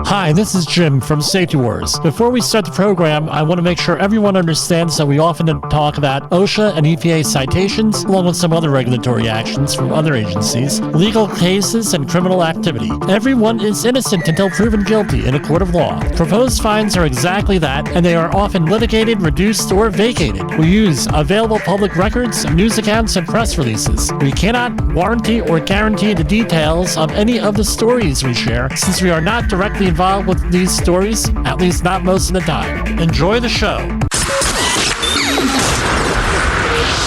Hi, this is Jim from Safety Wars. Before we start the program, I want to make sure everyone understands that we often talk about OSHA and EPA citations, along with some other regulatory actions from other agencies, legal cases, and criminal activity. Everyone is innocent until proven guilty in a court of law. Proposed fines are exactly that, and they are often litigated, reduced, or vacated. We use available public records, news accounts, and press releases. We cannot warranty or guarantee the details of any of the stories we share, since we are not directly involved with these stories, at least not most of the time. Enjoy the show.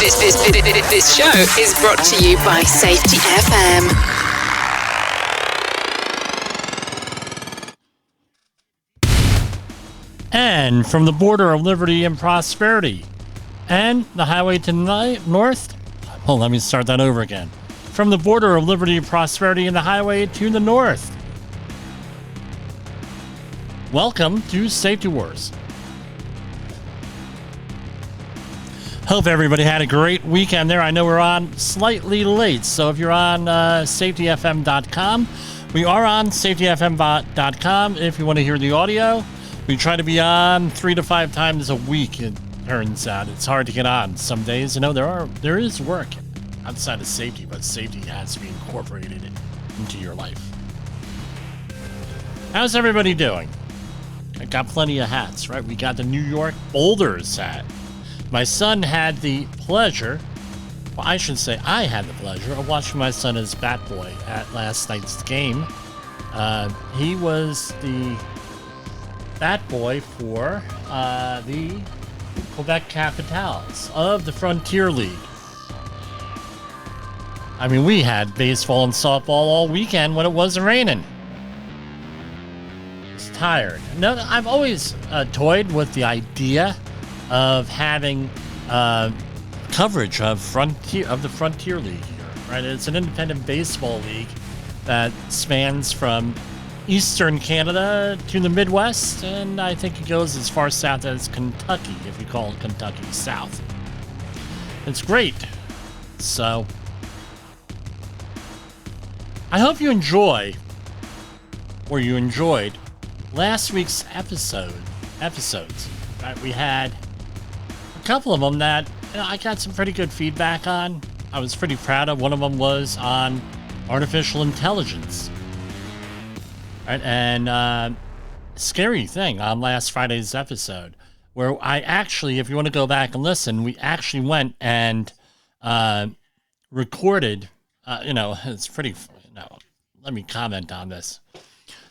This show is brought to you by Safety FM. And from the border of liberty and prosperity and the highway to the north, let me start that over again. From the border of liberty and prosperity and the highway to the north. Welcome to Safety Wars. Hope everybody had a great weekend there. I know we're on slightly late, so if you're on safetyfm.com, we are on safetyfm.com if you want to hear the audio. We try to be on 3 to 5 times a week. It turns out it's hard to get on some days. You know, there is work outside of safety, but safety has to be incorporated into your life. How's everybody doing? I got plenty of hats, right? We got the New York Boulders hat. My son had the pleasure, well, I should say I had the pleasure of watching my son as bat boy at last night's game. He was the bat boy for the Quebec Capitals of the Frontier League. I mean, we had baseball and softball all weekend when it wasn't raining. Tired. No, I've always toyed with the idea of having coverage of the Frontier League here. Right, it's an independent baseball league that spans from eastern Canada to the Midwest, and I think it goes as far south as Kentucky, if you call it Kentucky South. It's great. So, I hope you enjoyed last week's episodes, right? We had a couple of them that I got some pretty good feedback on. I was pretty proud of. One of them was on artificial intelligence, right? And scary thing on last Friday's episode, where I actually, if you want to go back and listen, we actually went and recorded. It's pretty. Let me comment on this.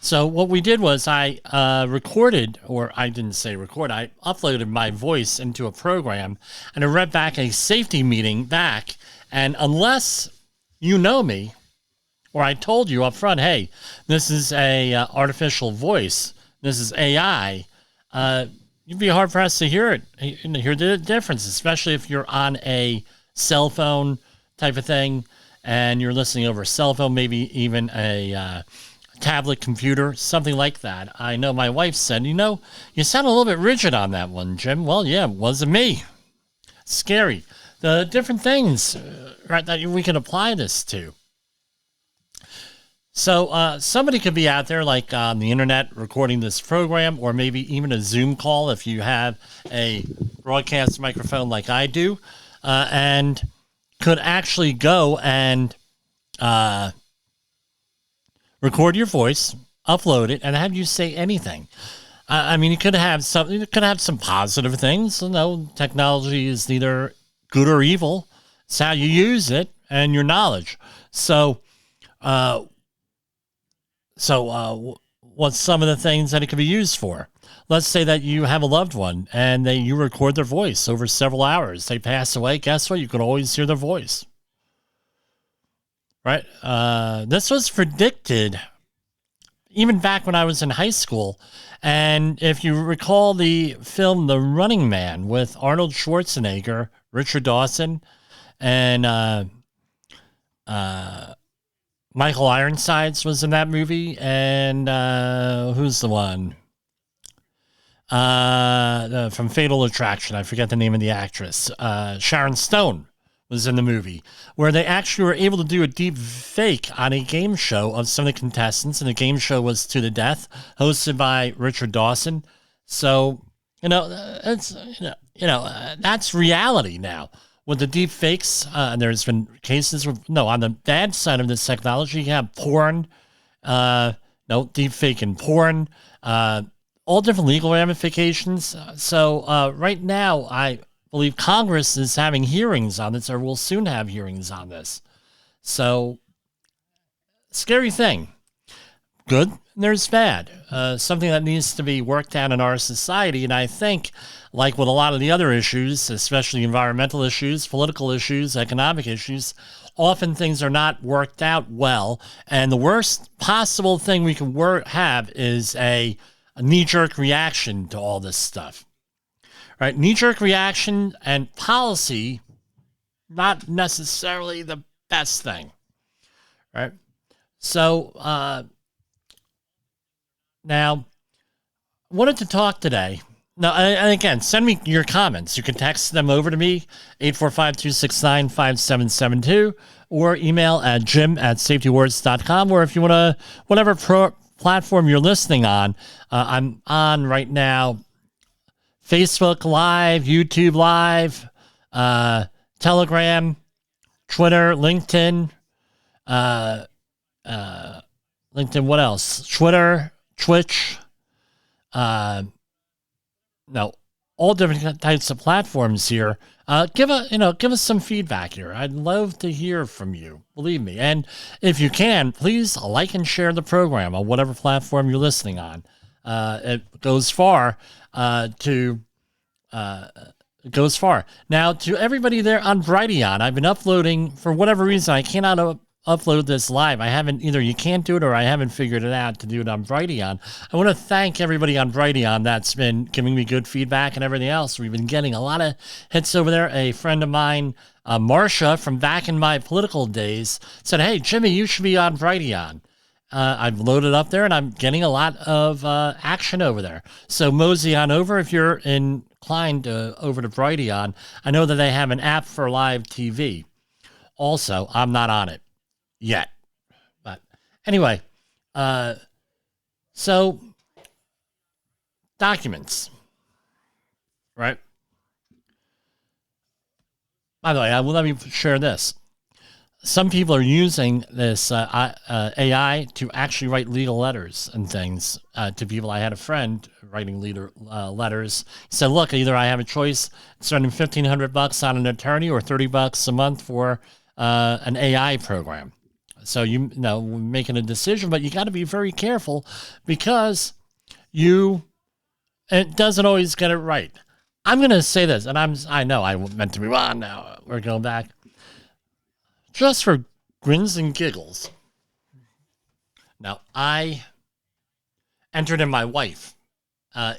So what we did was I recorded, or I didn't say record, I uploaded my voice into a program, and I read back a safety meeting back, and unless you know me, or I told you up front, hey, this is a artificial voice, this is AI, you'd be hard-pressed to hear it, hear the difference, especially if you're on a cell phone type of thing, and you're listening over a cell phone, maybe even a tablet computer, something like that. I know my wife said, you sound a little bit rigid on that one, Jim. Well, yeah, it wasn't me. Scary. The different things, right, that we can apply this to. So somebody could be out there like on the internet recording this program, or maybe even a Zoom call if you have a broadcast microphone like I do, and could actually go and record your voice, upload it, and have you say anything. I mean, you could have some positive things. Technology is neither good or evil. It's how you use it and your knowledge. So what's some of the things that it could be used for? Let's say that you have a loved one and you record their voice over several hours. They pass away. Guess what? You can always hear their voice. Right? This was predicted even back when I was in high school. And if you recall the film The Running Man with Arnold Schwarzenegger, Richard Dawson, and Michael Ironsides was in that movie. And who's the one? From Fatal Attraction. I forget the name of the actress. Sharon Stone was in the movie, where they actually were able to do a deep fake on a game show of some of the contestants, and the game show was To the Death, hosted by Richard Dawson. So, it's that's reality now. With the deep fakes, there's been cases on the bad side of this technology, you have porn, deep fake and porn, all different legal ramifications. So right now, I believe Congress is having hearings on this, or will soon have hearings on this. So, scary thing. Good, there's bad. Something that needs to be worked out in our society. And I think, like with a lot of the other issues, especially environmental issues, political issues, economic issues, often things are not worked out well. And the worst possible thing we can have is a knee-jerk reaction to all this stuff. Right? Knee-jerk reaction and policy, not necessarily the best thing. Right? So, now, I wanted to talk today. Now, and again, send me your comments. You can text them over to me, 845-269-5772, or email at jim@safetywords.com, or if you want to, whatever platform you're listening on, I'm on right now, Facebook Live, YouTube Live, Telegram, Twitter, LinkedIn, what else? Twitter, Twitch, all different types of platforms here. Give us some feedback here. I'd love to hear from you. Believe me. And if you can, please like and share the program on whatever platform you're listening on. It goes far. It goes far. Now, to everybody there on Brighteon, I've been uploading, for whatever reason, I cannot upload this live. I haven't, either you can't do it or I haven't figured it out to do it on Brighteon. I want to thank everybody on Brighteon that's been giving me good feedback and everything else. We've been getting a lot of hits over there. A friend of mine, Marcia, from back in my political days, said, "Hey, Jimmy, you should be on Brighteon." I've loaded up there and I'm getting a lot of action over there. So mosey on over if you're inclined over to Brighteon. I know that they have an app for live TV. Also, I'm not on it yet. But anyway, so documents, right? By the way, let me share this. Some people are using this AI to actually write legal letters and things to people. I had a friend writing letters. He said, "Look, either I have a choice spending $1,500 on an attorney or $30 a month for an AI program." So you know, making a decision, but you got to be very careful because it doesn't always get it right. I'm going to say this, and I know I meant to move on now. We're going back. Just for grins and giggles. Now, I entered in my wife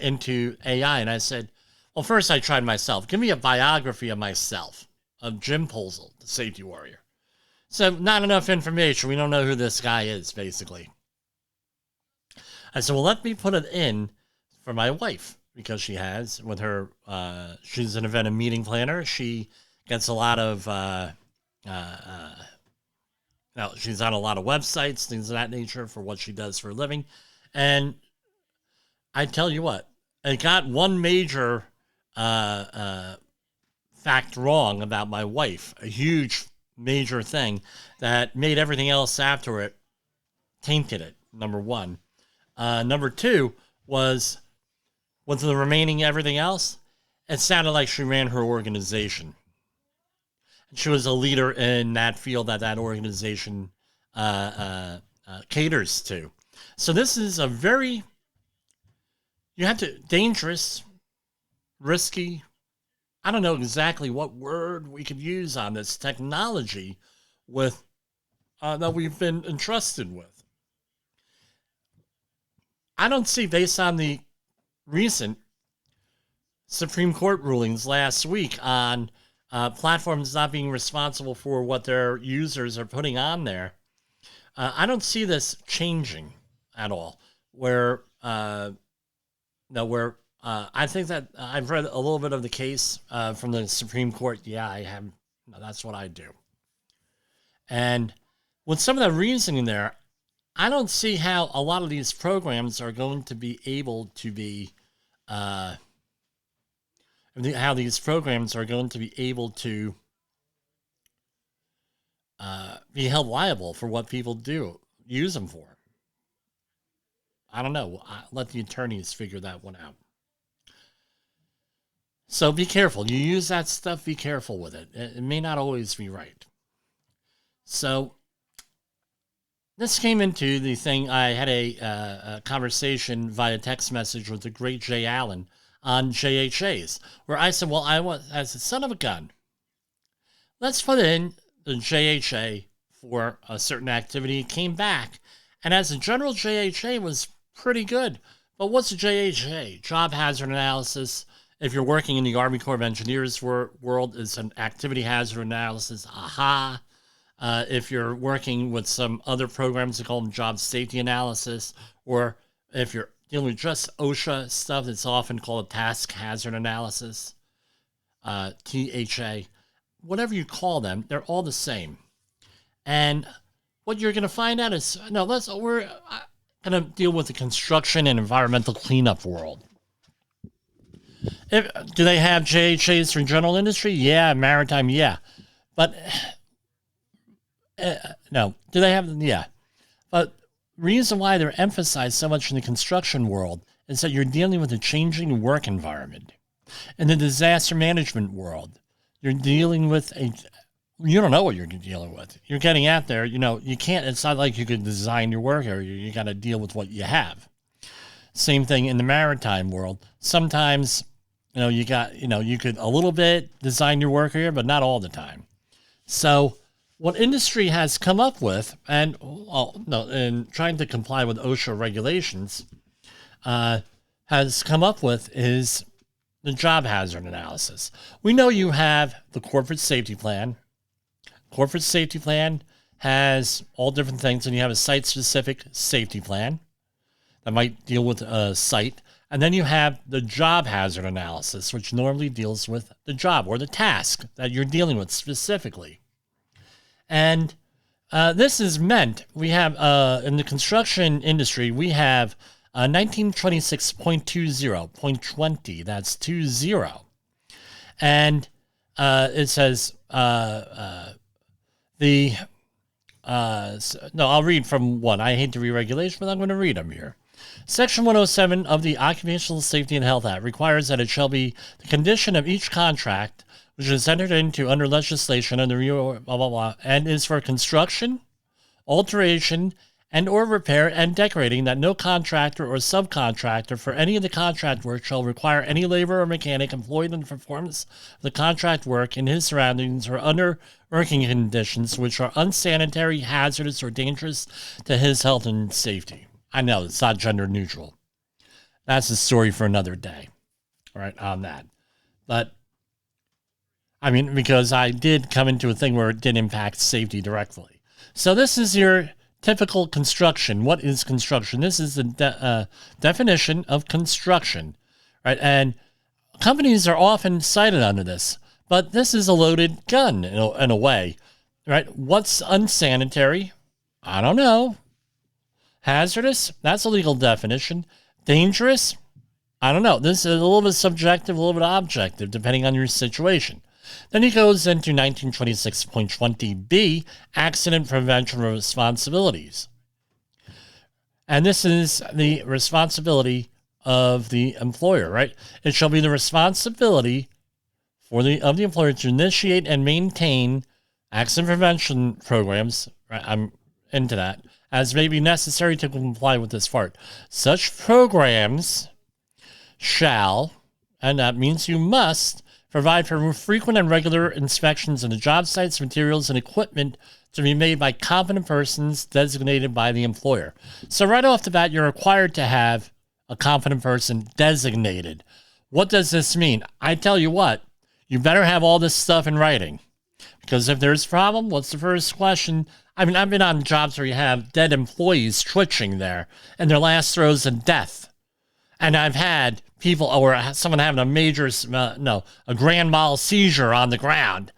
into AI, and I said, well, first I tried myself. Give me a biography of myself, of Jim Posel, the safety warrior. So, not enough information. We don't know who this guy is, basically. I said, well, let me put it in for my wife, because she has, with her, she's an event and meeting planner. She gets a lot of, she's on a lot of websites, things of that nature for what she does for a living. And I tell you what, it got one major fact wrong about my wife, a huge major thing that made everything else after it, tainted it, number one. Number two was, with the remaining everything else, it sounded like she ran her organization. She was a leader in that field that organization caters to. So this is a very, dangerous, risky, I don't know exactly what word we could use on this technology with that we've been entrusted with. I don't see, based on the recent Supreme Court rulings last week on platforms not being responsible for what their users are putting on there, I don't see this changing at all. I think that I've read a little bit of the case from the Supreme Court. Yeah, I have No, that's what I do. And with some of the reasoning there, I don't see how a lot of these programs are going to be able to be, how these programs are going to be able to be held liable for what people do, use them for. I don't know. Let the attorneys figure that one out. So be careful. You use that stuff, be careful with it. It may not always be right. So this came into the thing. I had a conversation via text message with the great Jay Allen on JHAs, where I said, well, I was, as a son of a gun, let's put in the JHA for a certain activity. It came back, and as a general JHA was pretty good. But what's a JHA? Job Hazard Analysis. If you're working in the Army Corps of Engineers world, is an activity hazard analysis. Aha. If you're working with some other programs, they call them job safety analysis. Or if you're dealing with just OSHA stuff, it's often called a task hazard analysis. THA. Whatever you call them, they're all the same. And what you're going to find out is, we're going to deal with the construction and environmental cleanup world. Do they have JHAs for general industry? Yeah. Maritime? Yeah. But no. Do they have? Yeah. But reason why they're emphasized so much in the construction world is that you're dealing with a changing work environment. In the disaster management world, you're dealing with you don't know what you're dealing with. You're getting out there, you can't, it's not like you could design your work area. You got to deal with what you have. Same thing in the maritime world. Sometimes, you could a little bit design your work area, but not all the time. So what industry has come up with, and trying to comply with OSHA regulations, has come up with is the job hazard analysis. We know you have the corporate safety plan. Corporate safety plan has all different things, and you have a site-specific safety plan that might deal with a site. And then you have the job hazard analysis, which normally deals with the job or the task that you're dealing with specifically. And this is meant, we have, in the construction industry, we have 1926.20.20, that's 20. And it says, I'll read from one. I hate to read regulation, but I'm going to read them here. Section 107 of the Occupational Safety and Health Act requires that it shall be the condition of each contract which is entered into under legislation under blah, blah, blah, and is for construction, alteration, and or repair and decorating that no contractor or subcontractor for any of the contract work shall require any labor or mechanic employed in the performance of the contract work in his surroundings or under working conditions which are unsanitary, hazardous, or dangerous to his health and safety. I know it's not gender neutral. That's a story for another day, right, on that. But, because I did come into a thing where it did impact safety directly. So this is your typical construction. What is construction? This is the definition of construction, right? And companies are often cited under this, but this is a loaded gun in a way, right? What's unsanitary? I don't know. Hazardous? That's a legal definition. Dangerous? I don't know. This is a little bit subjective, a little bit objective, depending on your situation. Then he goes into 1926.20b, accident prevention responsibilities. And this is the responsibility of the employer, right? It shall be the responsibility of the employer to initiate and maintain accident prevention programs. Right? I'm into that. As may be necessary to comply with this part. Such programs shall, and that means you must, provide for frequent and regular inspections of the job sites, materials, and equipment to be made by competent persons designated by the employer. So right off the bat, you're required to have a competent person designated. What does this mean? I tell you what, you better have all this stuff in writing. Because if there's a problem, what's the first question? I've been on jobs where you have dead employees twitching there, and their last throes of death. And I've had people, or someone having a major, a grand mal seizure on the ground.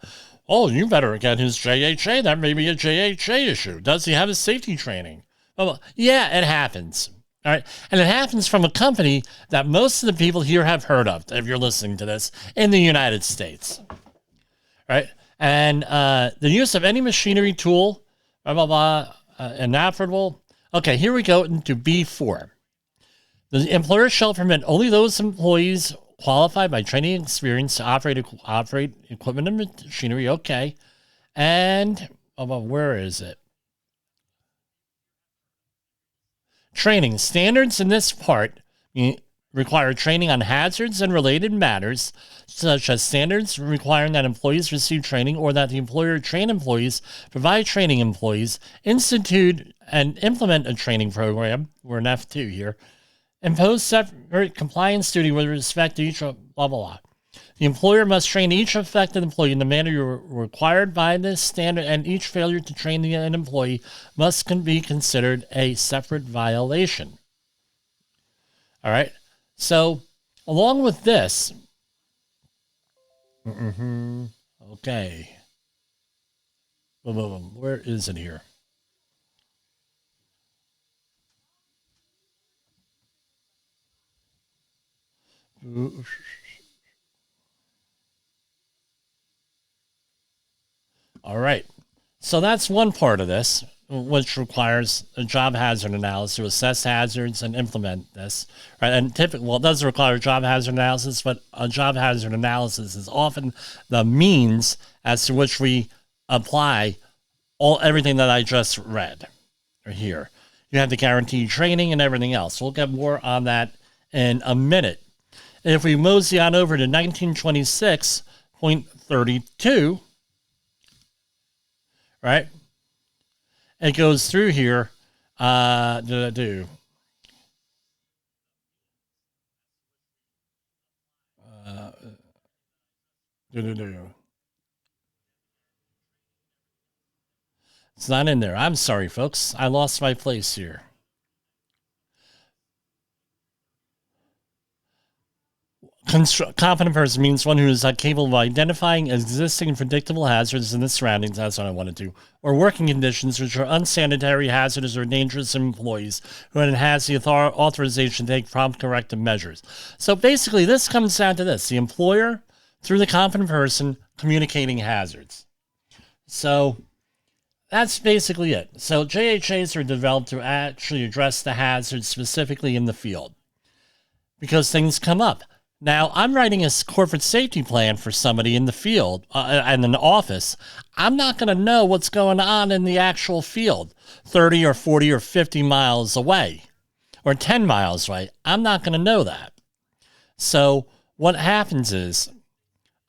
Oh, you better get his JHA. That may be a JHA issue. Does he have his safety training? Well, yeah, it happens. All right. And it happens from a company that most of the people here have heard of, if you're listening to this, in the United States. All right. And the use of any machinery, tool, blah, blah, blah, inappropriate. Okay, here we go into B4. The employer shall permit only those employees qualified by training and experience to operate equipment and machinery. Okay. And where is it? Training. Standards in this part require training on hazards and related matters, such as standards requiring that employees receive training or that the employer train employees, provide training employees, institute and implement a training program. We're in F2 here. Impose separate compliance duty with respect to each blah, blah, blah. The employer must train each affected employee in the manner required by this standard, and each failure to train an employee must be considered a separate violation. All right. So, along with this, okay. Where is it here? All right. So that's one part of this, which requires a job hazard analysis to assess hazards and implement this. Right? And typically, well, it doesn't require a job hazard analysis, but a job hazard analysis is often the means as to which we apply everything that I just read here. You have the guaranteed training and everything else. We'll get more on that in a minute. If we mosey on over to 1926.32, right? It goes through here. It's not in there. I'm sorry, folks. I lost my place here. Competent person means one who is capable of identifying existing and predictable hazards in the surroundings, that's what I wanted to, or working conditions which are unsanitary, hazardous, or dangerous to employees, who has the authorization to take prompt corrective measures. So basically, this comes down to this. The employer, through the competent person, communicating hazards. So that's basically it. So JHAs are developed to actually address the hazards specifically in the field, because things come up. Now, I'm writing a corporate safety plan for somebody in the field and in the office. I'm not going to know what's going on in the actual field 30 or 40 or 50 miles away or 10 miles away. I'm not going to know that. So what happens is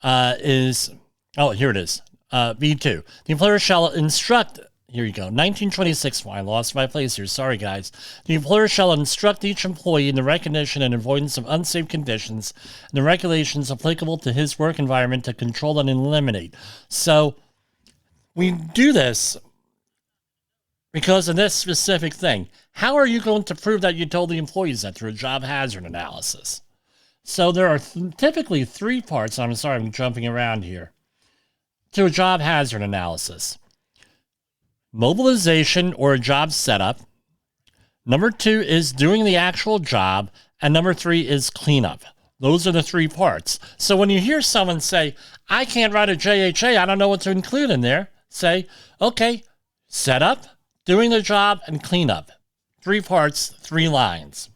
here it is, B2. The employer shall instruct... Here you go. 1926. I lost my place here. Sorry, guys. The employer shall instruct each employee in the recognition and avoidance of unsafe conditions and the regulations applicable to his work environment to control and eliminate. So we do this because of this specific thing. How are you going to prove that you told the employees that through a job hazard analysis? So there are typically three parts. I'm sorry, I'm jumping around here. To a job hazard analysis. Mobilization or a job setup. Number 2 is doing the actual job. And number 3 is cleanup. Those are the three parts. So when you hear someone say, I can't write a JHA, I don't know what to include in there, say, okay, setup, doing the job, and cleanup. 3 parts, 3 lines.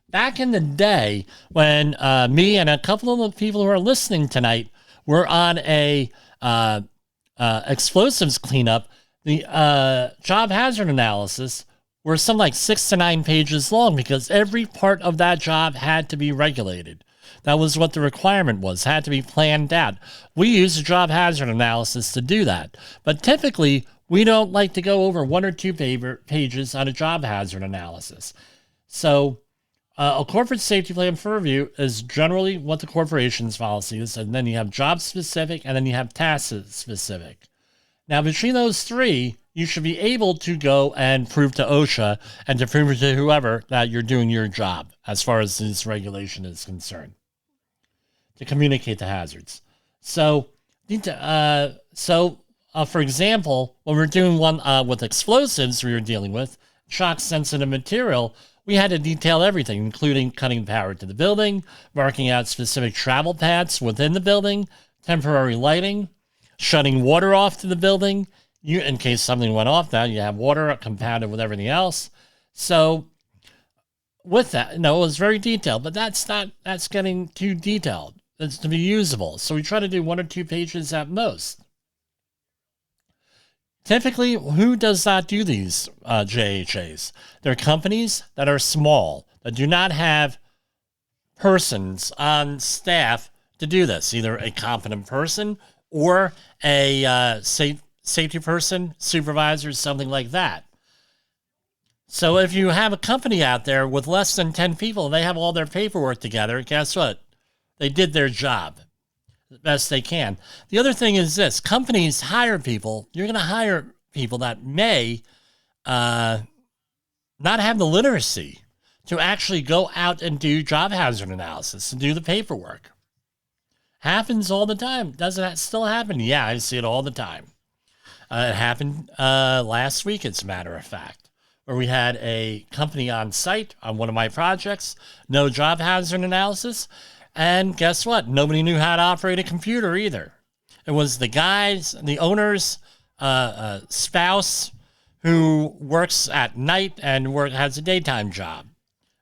Back in the day when me and a couple of the people who are listening tonight were on a explosives cleanup, the job hazard analysis were some like 6 to 9 pages long because every part of that job had to be regulated. That was what the requirement was, had to be planned out. We use a job hazard analysis to do that. But typically, we don't like to go over 1 or 2 pages on a job hazard analysis. So a corporate safety plan for review is generally what the corporation's policy is, and then you have job specific, and then you have task specific. Now, between those 3, you should be able to go and prove to OSHA and to prove to whoever that you're doing your job as far as this regulation is concerned, to communicate the hazards. So For example, when we're doing one with explosives we were dealing with, shock-sensitive material, we had to detail everything, including cutting power to the building, marking out specific travel paths within the building, temporary lighting, shutting water off to the building. In case something went off, now you have water compounded with everything else. So with that, no, it was very detailed, but that's getting too detailed. It's to be usable. So we try to do 1 or 2 pages at most. Typically, who does not do these JHAs? They're companies that are small, that do not have persons on staff to do this, either a competent person or a safety person, supervisor, something like that. So if you have a company out there with less than 10 people, they have all their paperwork together, guess what? They did their job the best they can. The other thing is this: companies hire people. You're going to hire people that may not have the literacy to actually go out and do job hazard analysis and do the paperwork. Happens all the time. Doesn't that still happen? Yeah, I see it all the time. It happened last week, as a matter of fact, where we had a company on site on one of my projects, no job hazard analysis. And guess what? Nobody knew how to operate a computer either. It was the owner's spouse who works at night and has a daytime job.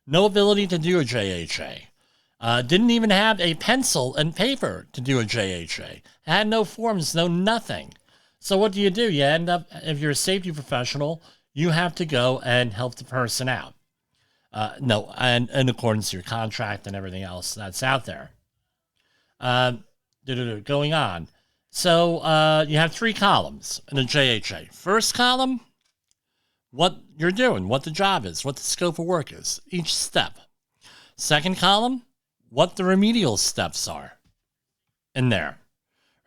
No ability to do a JHA. Didn't even have a pencil and paper to do a JHA. Had no forms, no nothing. So what do? You end up, if you're a safety professional, you have to go and help the person out. And in accordance to your contract and everything else that's out there. Going on. So you have 3 columns in a JHA. First column, what you're doing, what the job is, what the scope of work is, each step. Second column, what the remedial steps are in there.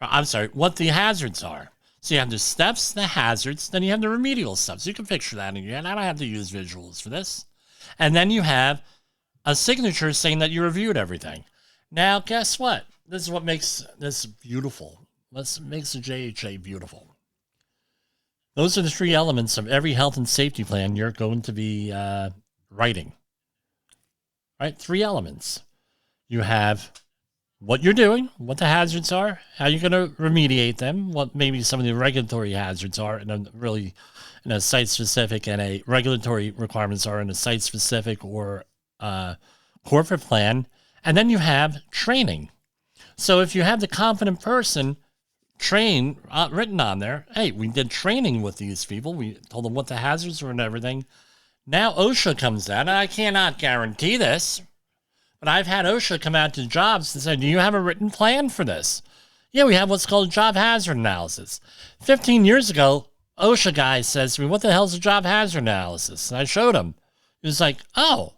I'm sorry, what the hazards are. So you have the steps, the hazards, then you have the remedial steps. You can picture that in your head. I don't have to use visuals for this. And then you have a signature saying that you reviewed everything. Now, guess what? This is what makes this beautiful. What makes the JHA beautiful. Those are the 3 elements of every health and safety plan you're going to be writing. Right? 3 elements. You have what you're doing, what the hazards are, how you're going to remediate them, what maybe some of the regulatory hazards are, and really in a site-specific and a regulatory requirements are in a site-specific or corporate plan. And then you have training. So if you have the competent person written on there, hey, we did training with these people. We told them what the hazards were and everything. Now OSHA comes out, and I cannot guarantee this, but I've had OSHA come out to jobs and say, do you have a written plan for this? Yeah, we have what's called job hazard analysis. 15 years ago, OSHA guy says to me, what the hell's a job hazard analysis? And I showed him. He was like, oh,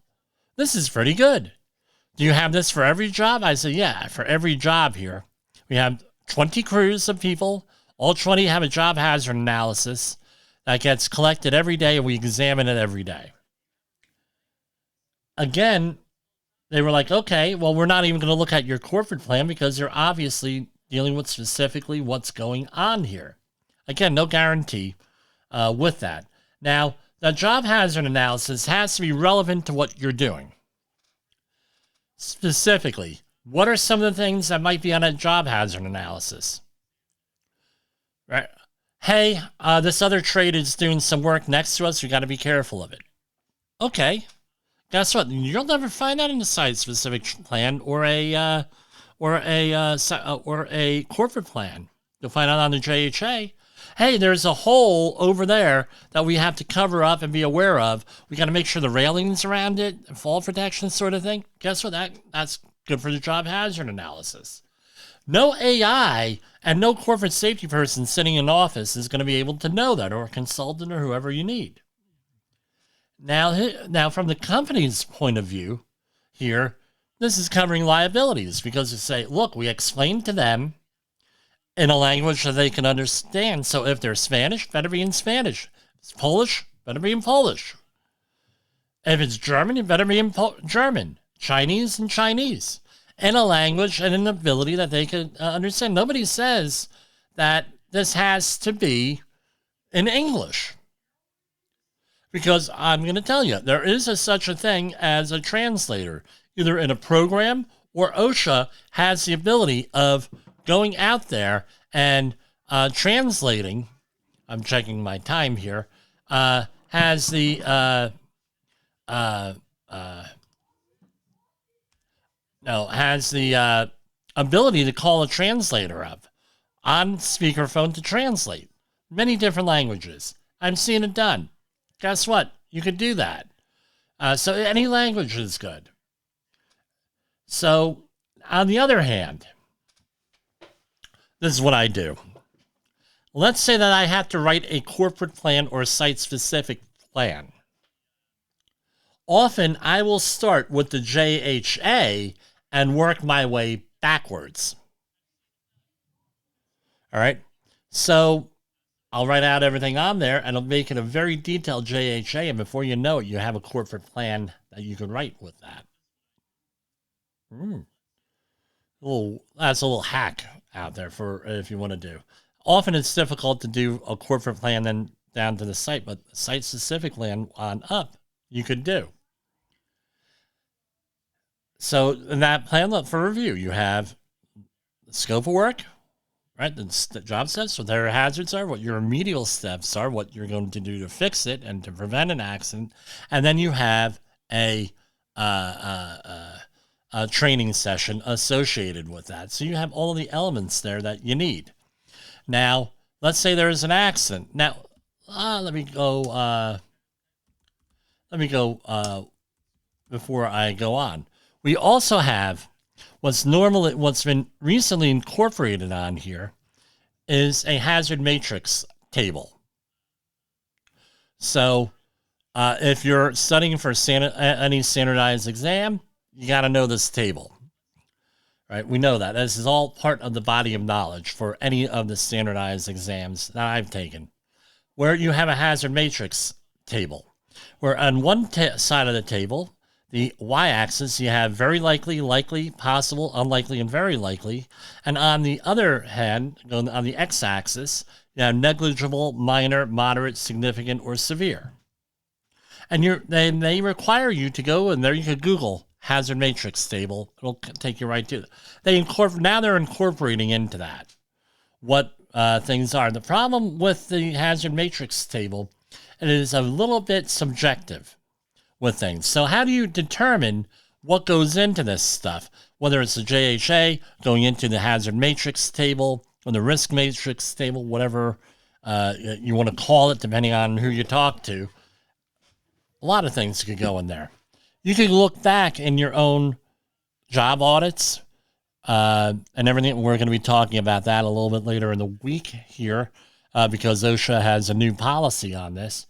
this is pretty good. Do you have this for every job? I said, yeah, for every job here. We have 20 crews of people. All 20 have a job hazard analysis that gets collected every day, and we examine it every day. Again, they were like, okay, well, we're not even going to look at your corporate plan because you're obviously dealing with specifically what's going on here. Again, no guarantee with that. Now, the job hazard analysis has to be relevant to what you're doing. Specifically, what are some of the things that might be on a job hazard analysis? Right? Hey, this other trade is doing some work next to us. We got to be careful of it. Okay. Guess what? You'll never find that in a site-specific plan or a corporate plan. You'll find out on the JHA. Hey, there's a hole over there that we have to cover up and be aware of. We got to make sure the railings around it, fall protection sort of thing. Guess what? That's good for the job hazard analysis. No AI and no corporate safety person sitting in office is going to be able to know that, or a consultant or whoever you need. Now, from the company's point of view here, this is covering liabilities because you say, look, we explained to them in a language that they can understand. So if they're Spanish, better be in Spanish. If it's Polish, better be in Polish. If it's German, it better be in German. Chinese, in Chinese. in a language and an ability that they can understand. Nobody says that this has to be in English. Because I'm going to tell you, there is such a thing as a translator, either in a program or OSHA has the ability of going out there and translating. I'm checking my time here. Has the ability to call a translator up on speakerphone to translate many different languages. I'm seeing it done. Guess what? You could do that. So any language is good. So on the other hand, this is what I do. Let's say that I have to write a corporate plan or site-specific plan. Often I will start with the JHA and work my way backwards. All right. So I'll write out everything on there and I'll make it a very detailed JHA. And before you know it, you have a corporate plan that you can write with that. That's a little hack out there for if you want to do. Often it's difficult to do a corporate plan then down to the site, but site-specific plan on up, you could do. So in that plan for review, you have the scope of work, right? The job steps, what their hazards are, what your remedial steps are, what you're going to do to fix it and to prevent an accident. And then you have a training session associated with that. So you have all of the elements there that you need. Now, let's say there's an accident. Now, let me go before I go on. We also have what's been recently incorporated on here is a hazard matrix table. So if you're studying for any standardized exam, you got to know this table. Right? We know that. This is all part of the body of knowledge for any of the standardized exams that I've taken, where you have a hazard matrix table, where on one side of the table, the y-axis, you have very likely, likely, possible, unlikely, and very likely. And on the other hand, on the x-axis, you have negligible, minor, moderate, significant, or severe. And they require you to go in there. You could Google hazard matrix table. It'll take you right to it. Now they're incorporating into that what things are. The problem with the hazard matrix table, it is a little bit subjective with things. So how do you determine what goes into this stuff? Whether it's the JHA going into the hazard matrix table or the risk matrix table, whatever you want to call it, depending on who you talk to. A lot of things could go in there. You could look back in your own job audits and everything. We're going to be talking about that a little bit later in the week here because OSHA has a new policy on this.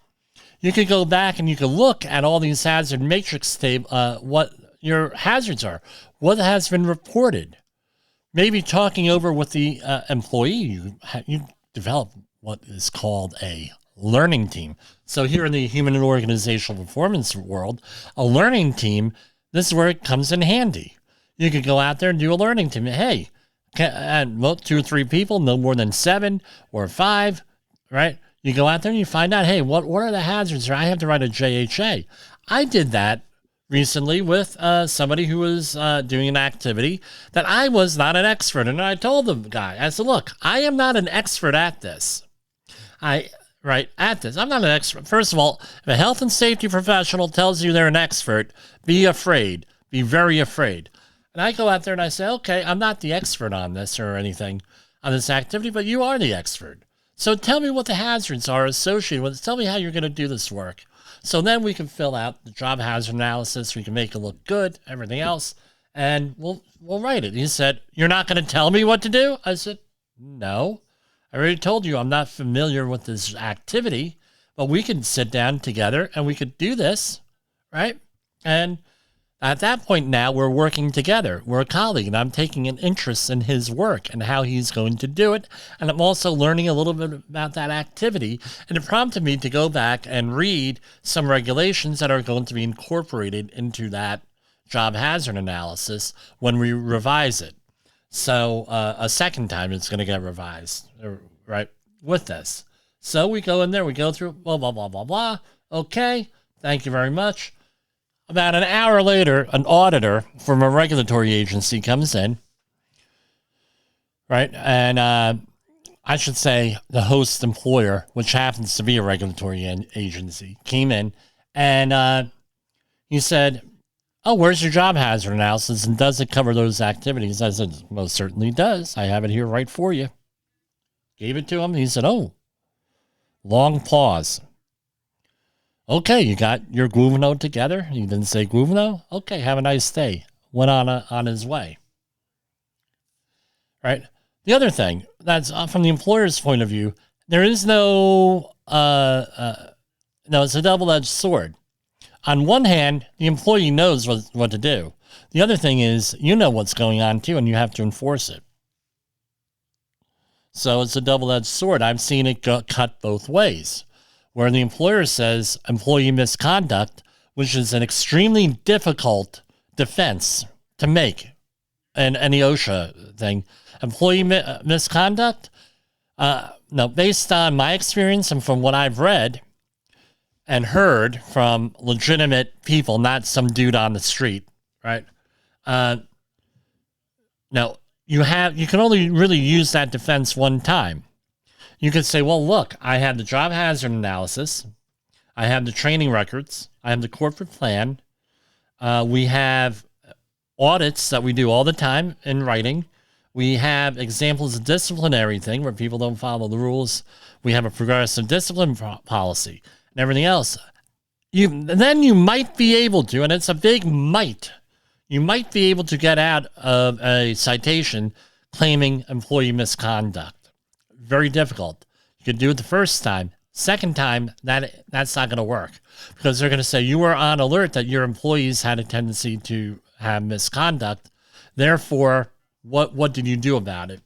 You could go back and you could look at all these hazard matrix table, what your hazards are, what has been reported. Maybe talking over with the employee, you develop what is called a learning team. So here in the human and organizational performance world, a learning team, this is where it comes in handy. You could go out there and do a learning team. Hey, 2 or 3 people, no more than 7 or 5, right? You go out there and you find out, hey, what are the hazards? I have to write a JHA. I did that recently with somebody who was doing an activity that I was not an expert in. And I told the guy, I said, look, I am not an expert at this. I'm not an expert. First of all, if a health and safety professional tells you they're an expert, be afraid. Be very afraid. And I go out there and I say, okay, I'm not the expert on this or anything on this activity, but you are the expert. So tell me what the hazards are associated with it. Tell me how you're going to do this work. So then we can fill out the job hazard analysis. We can make it look good, everything else, and we'll write it. He said, you're not going to tell me what to do? I said, no. I already told you I'm not familiar with this activity, but we can sit down together and we could do this, right? And at that point now, we're working together. We're a colleague, and I'm taking an interest in his work and how he's going to do it. And I'm also learning a little bit about that activity. And it prompted me to go back and read some regulations that are going to be incorporated into that job hazard analysis when we revise it. So a second time it's going to get revised, right, with this. So we go in there, we go through, blah, blah, blah, blah, blah. Okay, thank you very much. About an hour later, an auditor from a regulatory agency comes in, right, and I should say the host employer, which happens to be a regulatory agency, came in and he said, oh, where's your job hazard analysis, and does it cover those activities? I said, most certainly does. I have it here right for you. Gave it to him. He said, oh, long pause. Okay, you got your Guvno together? He didn't say Guvno? Okay, have a nice day. Went on his way. Right? The other thing, that's from the employer's point of view, there is no, it's a double-edged sword. On one hand, the employee knows what to do. The other thing is, you know what's going on too, and you have to enforce it. So it's a double-edged sword. I've seen it cut both ways, where the employer says employee misconduct, which is an extremely difficult defense to make, and the OSHA thing. Employee misconduct? No, based on my experience and from what I've read and heard from legitimate people, not some dude on the street, right? No, you can only really use that defense one time. You could say, well, look, I have the job hazard analysis, I have the training records, I have the corporate plan, we have audits that we do all the time in writing, we have examples of disciplinary thing where people don't follow the rules, we have a progressive discipline policy, and everything else. Then you might be able to, and it's a big might, you might be able to get out of a citation claiming employee misconduct. Very difficult. You could do it the first time. Second time, that's not going to work, because they're going to say you were on alert that your employees had a tendency to have misconduct. Therefore, what did you do about it?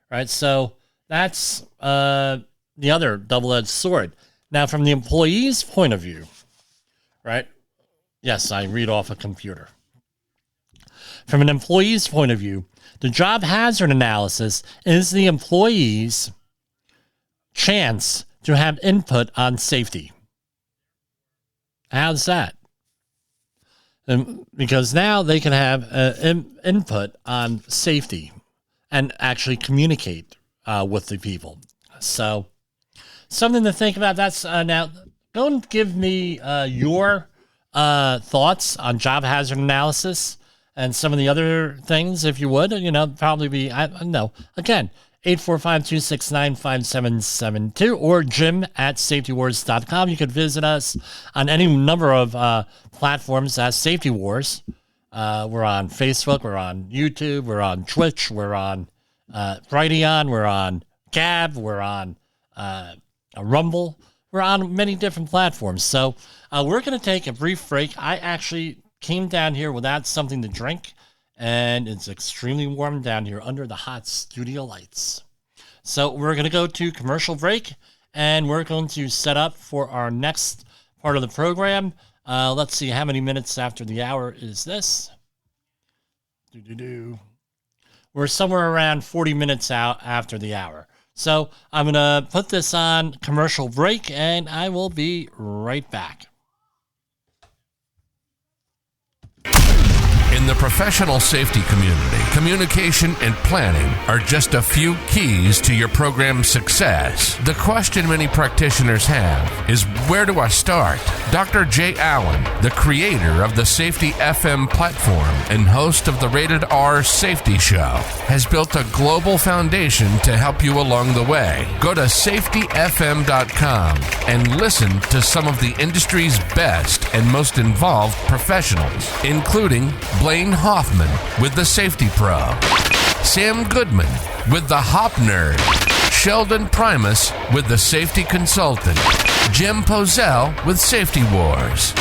Right. So that's the other double-edged sword. Now, from the employee's point of view, right? Yes, I read off a computer. From an employee's point of view, the job hazard analysis is the employee's chance to have input on safety. How's that? Because now they can have input on safety and actually communicate with the people. So something to think about. That's now, go and give me your thoughts on job hazard analysis and some of the other things, if you would, probably be, again, 845-269-5772 or jim@safetywars.com. You could visit us on any number of platforms as Safety Wars. We're on Facebook, we're on YouTube, we're on Twitch, we're on Brighteon, we're on Gab, we're on Rumble. We're on many different platforms. So we're going to take a brief break. I actually came down here without something to drink, and it's extremely warm down here under the hot studio lights. So we're going to go to commercial break, and we're going to set up for our next part of the program. Let's see, how many minutes after the hour is this? We're somewhere around 40 minutes out after the hour. So I'm going to put this on commercial break, and I will be right back. In the professional safety community, communication and planning are just a few keys to your program's success. The question many practitioners have is, where do I start? Dr. Jay Allen, the creator of the Safety FM platform and host of the Rated R Safety Show, has built a global foundation to help you along the way. Go to safetyfm.com and listen to some of the industry's best and most involved professionals, including Blaine Hoffman with the Safety Pro, Sam Goodman with the Hop Nerd, Sheldon Primus with the Safety Consultant, Jim Pozell with Safety Wars,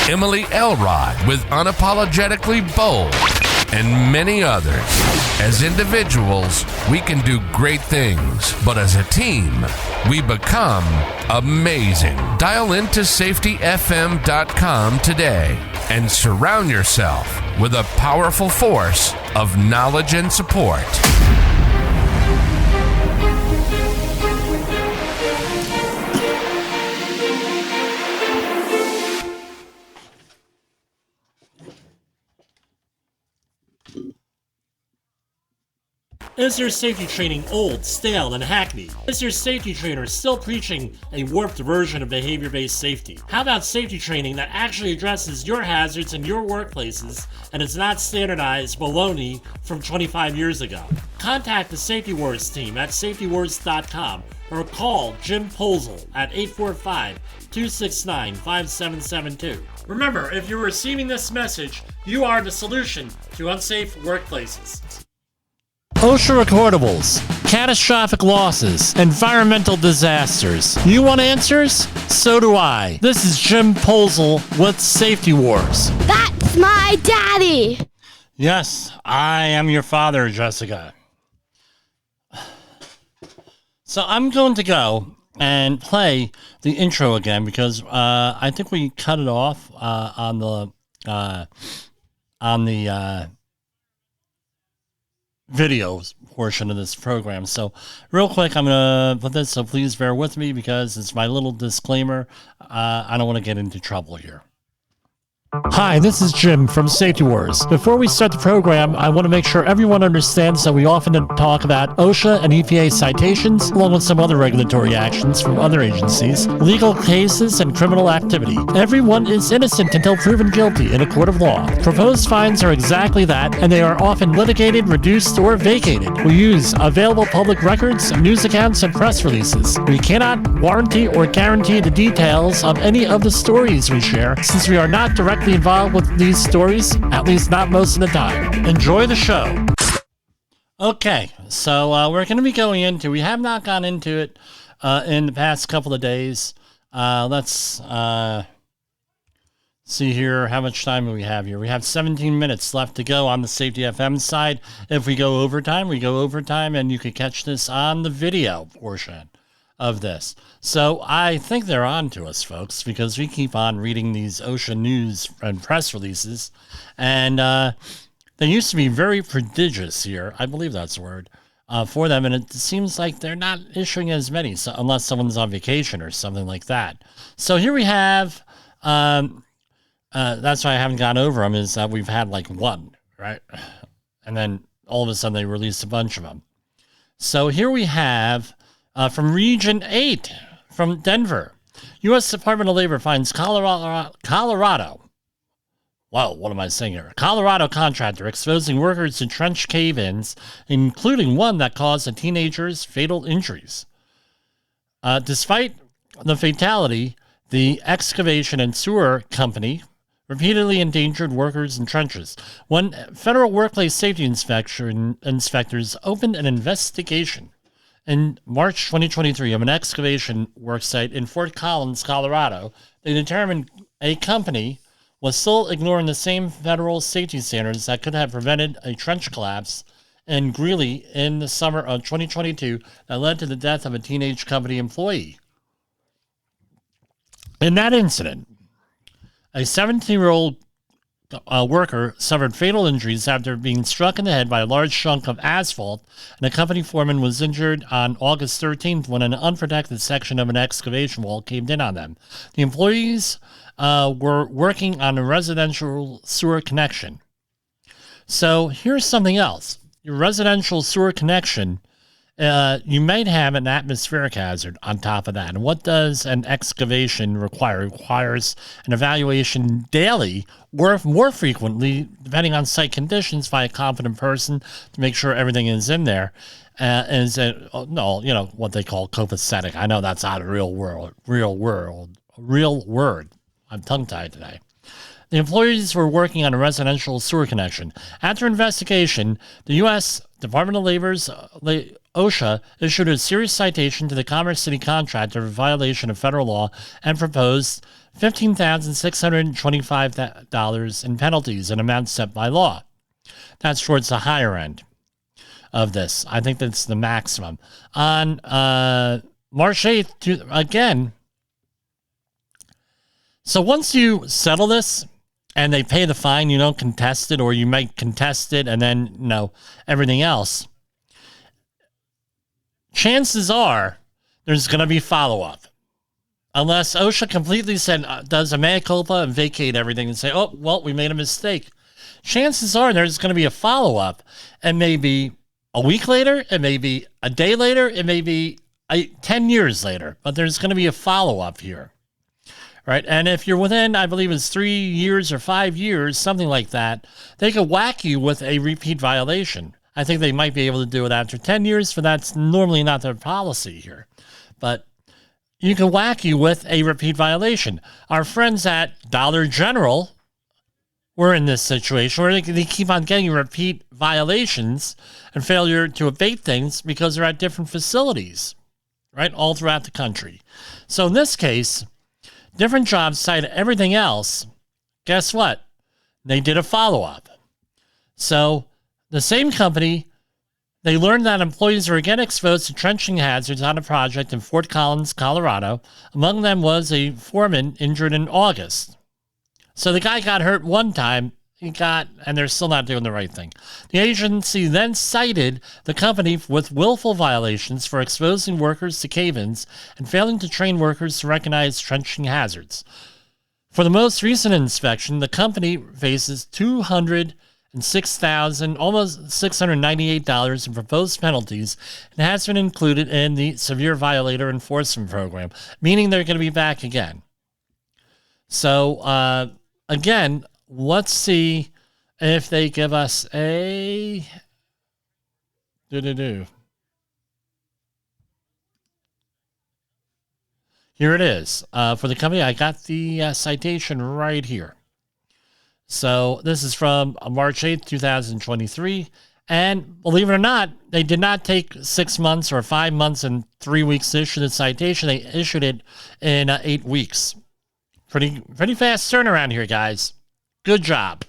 Emily Elrod with Unapologetically Bold, and many others. As individuals, we can do great things, but as a team, we become amazing. Dial into safetyfm.com today and surround yourself with a powerful force of knowledge and support. Is your safety training old, stale, and hackneyed? Is your safety trainer still preaching a warped version of behavior-based safety? How about safety training that actually addresses your hazards in your workplaces and is not standardized baloney from 25 years ago? Contact the Safety Wars team at safetywars.com or call Jim Posel at 845-269-5772. Remember, if you're receiving this message, you are the solution to unsafe workplaces. OSHA recordables, catastrophic losses, environmental disasters. You want answers? So do I. This is Jim Posel with Safety Wars. That's my daddy! Yes, I am your father, Jessica. So I'm going to go and play the intro again because I think we cut it off on the videos portion of this program. So real quick, I'm going to put this, so please bear with me because it's my little disclaimer. I don't want to get into trouble here. Hi, this is Jim from Safety Wars. Before we start the program, I want to make sure everyone understands that we often talk about OSHA and EPA citations, along with some other regulatory actions from other agencies, legal cases, and criminal activity. Everyone is innocent until proven guilty in a court of law. Proposed fines are exactly that, and they are often litigated, reduced, or vacated. We use available public records, news accounts, and press releases. We cannot warranty or guarantee the details of any of the stories we share, since we are not directly involved with these stories, at least not most of the time. Enjoy the show. Okay, so we're going to be going into, we have not gone into it in the past couple of days. Let's see here, how much time do we have here? We have 17 minutes left to go on the Safety FM side. If we go overtime, we go overtime, and you can catch this on the video portion of this. So I think they're on to us, folks, because we keep on reading these OSHA news and press releases, and they used to be very prodigious here. I believe that's a word for them, and it seems like they're not issuing as many, so, unless someone's on vacation or something like that. So here we have, that's why I haven't gone over them, is that we've had like one, right? And then all of a sudden they released a bunch of them. So here we have from Region 8, from Denver, U.S. Department of Labor finds Colorado. Wow, what am I saying here? Colorado contractor exposing workers to trench cave-ins, including one that caused a teenager's fatal injuries. Despite the fatality, the excavation and sewer company repeatedly endangered workers in trenches. When federal workplace safety inspectors opened an investigation in March 2023 of an excavation worksite in Fort Collins, Colorado, they determined a company was still ignoring the same federal safety standards that could have prevented a trench collapse in Greeley in the summer of 2022 that led to the death of a teenage company employee. In that incident, a 17-year-old worker suffered fatal injuries after being struck in the head by a large chunk of asphalt, and a company foreman was injured on August 13th when an unprotected section of an excavation wall caved in on them. The employees were working on a residential sewer connection. So here's something else. Your residential sewer connection, you might have an atmospheric hazard on top of that. And what does an excavation require? It requires an evaluation daily or more frequently, depending on site conditions, by a competent person to make sure everything is in there. What they call copacetic. I know that's not a real word. I'm tongue-tied today. The employees were working on a residential sewer connection. After investigation, the U.S. Department of Labor's OSHA issued a serious citation to the Commerce City contractor for violation of federal law and proposed $15,625 in penalties, an amount set by law. That's towards the higher end of this. I think that's the maximum. On March 8th, again, so once you settle this and they pay the fine, you don't contest it, or you might contest it and then, everything else, chances are there's going to be follow-up. Unless OSHA completely does a mea culpa and vacate everything and say, oh, well, we made a mistake. Chances are there's going to be a follow-up, and maybe a week later, it may be a day later, it may be 10 years later, but there's going to be a follow-up here, right? And if you're within, I believe it's 3 years or 5 years, something like that, they could whack you with a repeat violation. I think they might be able to do it after 10 years, but that's normally not their policy here. But you can whack you with a repeat violation. Our friends at Dollar General were in this situation where they keep on getting repeat violations and failure to abate things because they're at different facilities, right, all throughout the country. So in this case, different jobs cited everything else. Guess what? They did a follow-up. So the same company, they learned that employees were again exposed to trenching hazards on a project in Fort Collins, Colorado. Among them was a foreman injured in August. So the guy got hurt one time, and they're still not doing the right thing. The agency then cited the company with willful violations for exposing workers to cave-ins and failing to train workers to recognize trenching hazards. For the most recent inspection, the company faces $206,000, almost $698 in proposed penalties, and has been included in the Severe Violator Enforcement Program, meaning they're going to be back again. So, again, let's see if they give us a... Here it is. For the company, I got the citation right here. So this is from March 8th, 2023. And believe it or not, they did not take 6 months or 5 months and 3 weeks to issue the citation. They issued it in 8 weeks. Pretty fast turnaround here, guys. Good job.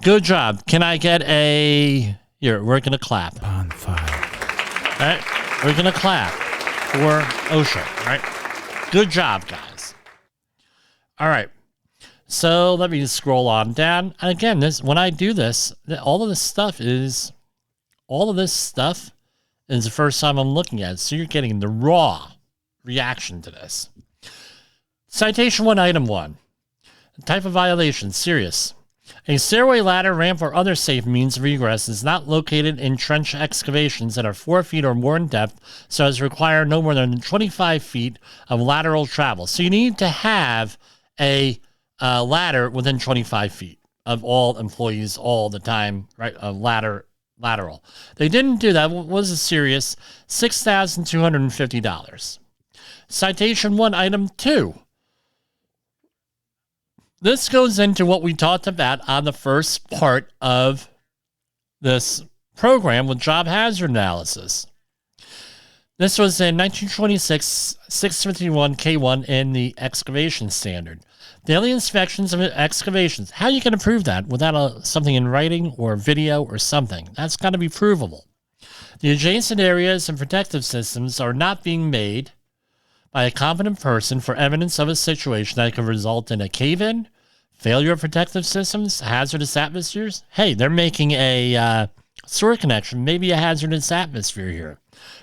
Good job. Can I get a... Here, we're going to clap. On fire. All right? We're going to clap for OSHA, all right? Good job, guys. All right. So let me scroll on down. And again, when I do this, all of this stuff is the first time I'm looking at it. So you're getting the raw reaction to this. Citation 1, Item 1. Type of violation, serious. A stairway, ladder, ramp, or other safe means of egress is not located in trench excavations that are 4 feet or more in depth, so as to require no more than 25 feet of lateral travel. So you need to have a ladder within 25 feet of all employees all the time, right? A lateral. They didn't do that. What was a serious? $6,250. Citation 1, Item 2. This goes into what we talked about on the first part of this program with Job Hazard Analysis. This was in 1926, 651 K1 in the excavation standard. Daily inspections of excavations. How are you going to prove that without something in writing or video or something? That's got to be provable. The adjacent areas and protective systems are not being made by a competent person for evidence of a situation that could result in a cave-in, failure of protective systems, hazardous atmospheres. Hey, they're making a sewer connection, maybe a hazardous atmosphere here,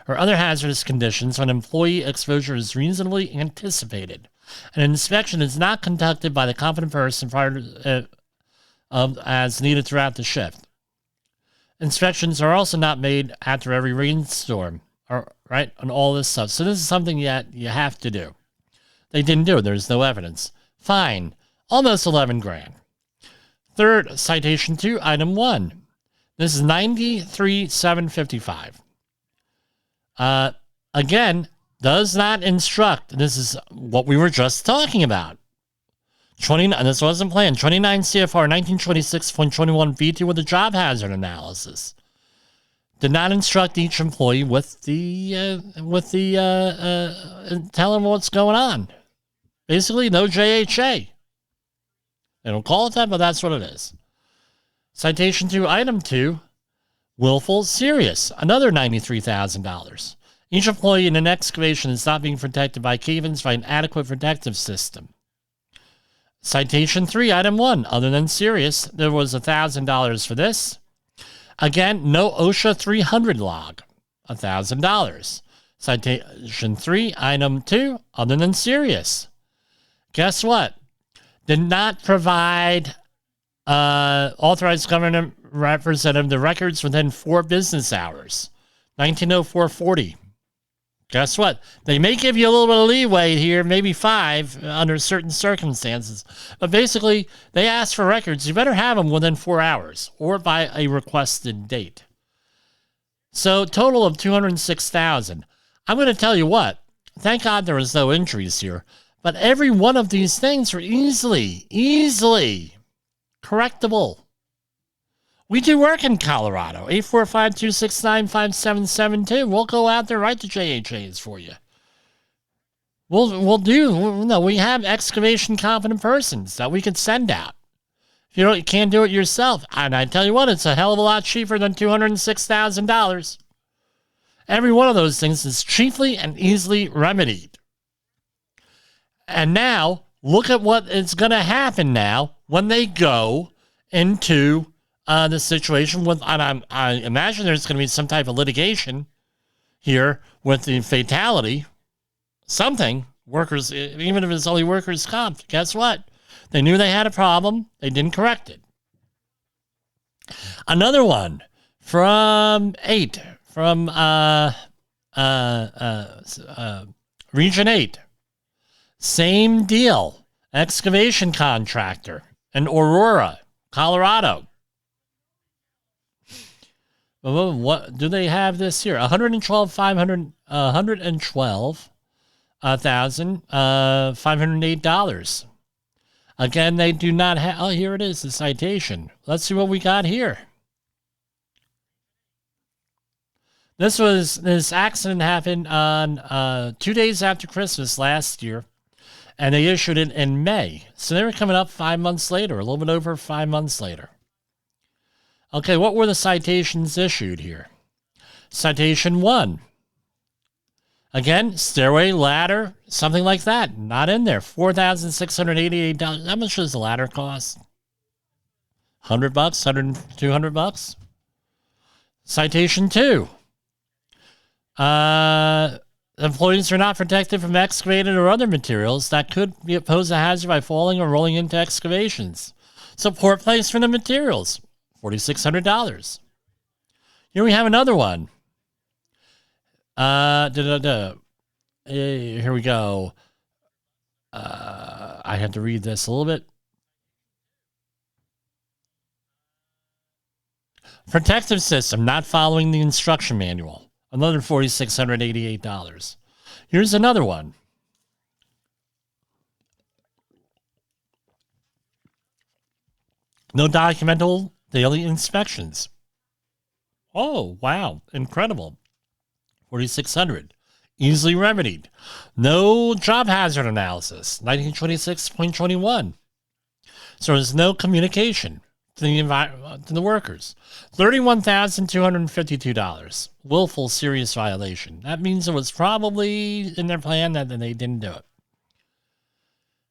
or other hazardous conditions when employee exposure is reasonably anticipated. An inspection is not conducted by the competent person prior to, as needed throughout the shift. Inspections are also not made after every rainstorm, right, and all this stuff. So this is something that you have to do. They didn't do it. There's no evidence. Fine. Almost 11 grand. Third, citation 2, Item 1. This is 93,755. Again, does not instruct. This is what we were just talking about. 29. This wasn't planned. 29 CFR 1926.21 B2 with the job hazard analysis. Did not instruct each employee with the tell them what's going on. Basically, no JHA. They don't call it that, but that's what it is. Citation 2, Item 2, willful, serious, another $93,000. Each employee in an excavation is not being protected by cave-ins by an adequate protective system. Citation 3, Item 1, other than serious, there was $1,000 for this. Again, no OSHA 300 log, $1,000. Citation 3, Item 2, other than serious. Guess what? Did not provide authorized government representative the records within 4 business hours. 1904-40. Guess what? They may give you a little bit of leeway here, maybe 5 under certain circumstances. But basically, they ask for records. You better have them within 4 hours or by a requested date. So total of $206,000. I'm going to tell you what. Thank God there was no injuries here. But every one of these things are easily correctable. We do work in Colorado. 845-269-5772. We'll go out there, write the JHAs for you. We have excavation competent persons that we could send out. If you can't do it yourself, and I tell you what, it's a hell of a lot cheaper than $206,000. Every one of those things is cheaply and easily remedied. And now, look at what is going to happen now when they go into the situation with, and I imagine there's going to be some type of litigation here with the fatality. Something, workers, even if it's only workers' comp, guess what? They knew they had a problem. They didn't correct it. Another one from Region 8. Same deal. Excavation contractor in Aurora, Colorado. What do they have this here? $112,508. Again, they do not have. Oh, here it is, the citation. Let's see what we got here. This accident happened on 2 days after Christmas last year, and they issued it in May. So they were coming up 5 months later, a little bit over 5 months later. Okay, what were the citations issued here? Citation 1. Again, stairway, ladder, something like that. Not in there. $4,688. How much does the ladder cost? $100, $200? Citation 2. Employees are not protected from excavated or other materials that could pose a hazard by falling or rolling into excavations. Support place for the materials. $4,600. Here we have another one. Here we go. I had to read this a little bit. Protective system not following the instruction manual. Another $4,688. Here's another one. No documentable daily inspections. Oh, wow. Incredible. $4,600. Easily remedied. No job hazard analysis. 1926.21. So there's no communication to the workers. $31,252. Willful serious violation. That means it was probably in their plan that they didn't do it.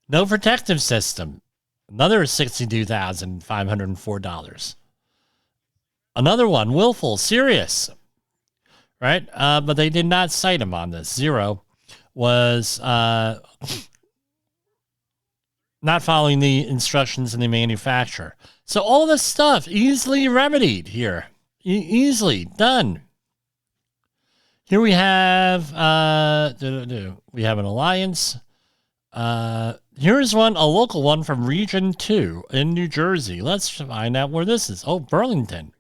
No protective system. Another $62,504. Another one, willful, serious. Right? But they did not cite him on this. 0 was not following the instructions in the manufacturer. So all this stuff easily remedied here. Easily done. Here we have we have an alliance. Here's one, a local one from Region 2 in New Jersey. Let's find out where this is. Oh, Burlington.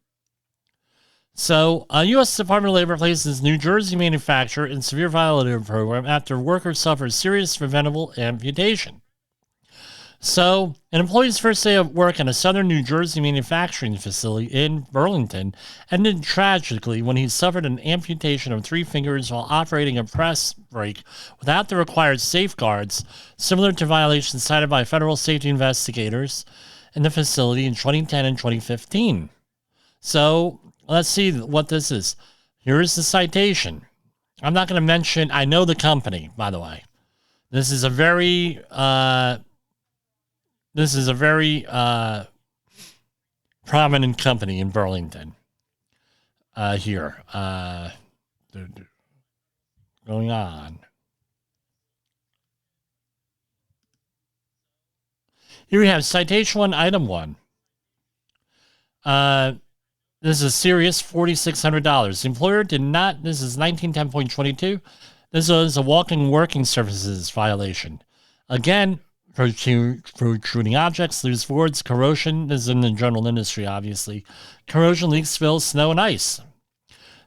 So, U.S. Department of Labor places New Jersey manufacturer in severe violator program after worker suffers serious preventable amputation. So, an employee's first day of work in a southern New Jersey manufacturing facility in Burlington ended tragically when he suffered an amputation of 3 fingers while operating a press brake without the required safeguards, similar to violations cited by federal safety investigators in the facility in 2010 and 2015. So let's see what this is. Here is the citation. I'm not going to mention, I know the company, by the way. This is a very prominent company in Burlington. Here. Going on. Here we have citation 1, item 1. This is serious, $4,600. The employer did not, this is 1910.22. This was a walking working surfaces violation. Again, protruding objects, loose boards, corrosion. This is in the general industry, obviously. Corrosion, leaks, spills, snow, and ice.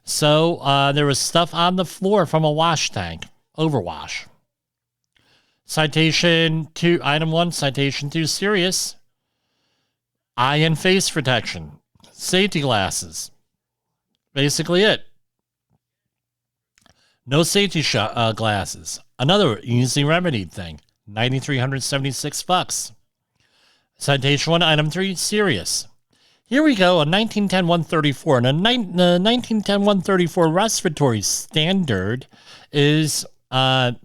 So there was stuff on the floor from a wash tank, overwash. Citation 2, item 1, citation 2, serious. Eye and face protection. Safety glasses. Basically it. No safety glasses. Another easy remedied thing. $9,376. Citation 1, item 3, serious. Here we go, a 1910-134. And the 1910-134 respiratory standard is a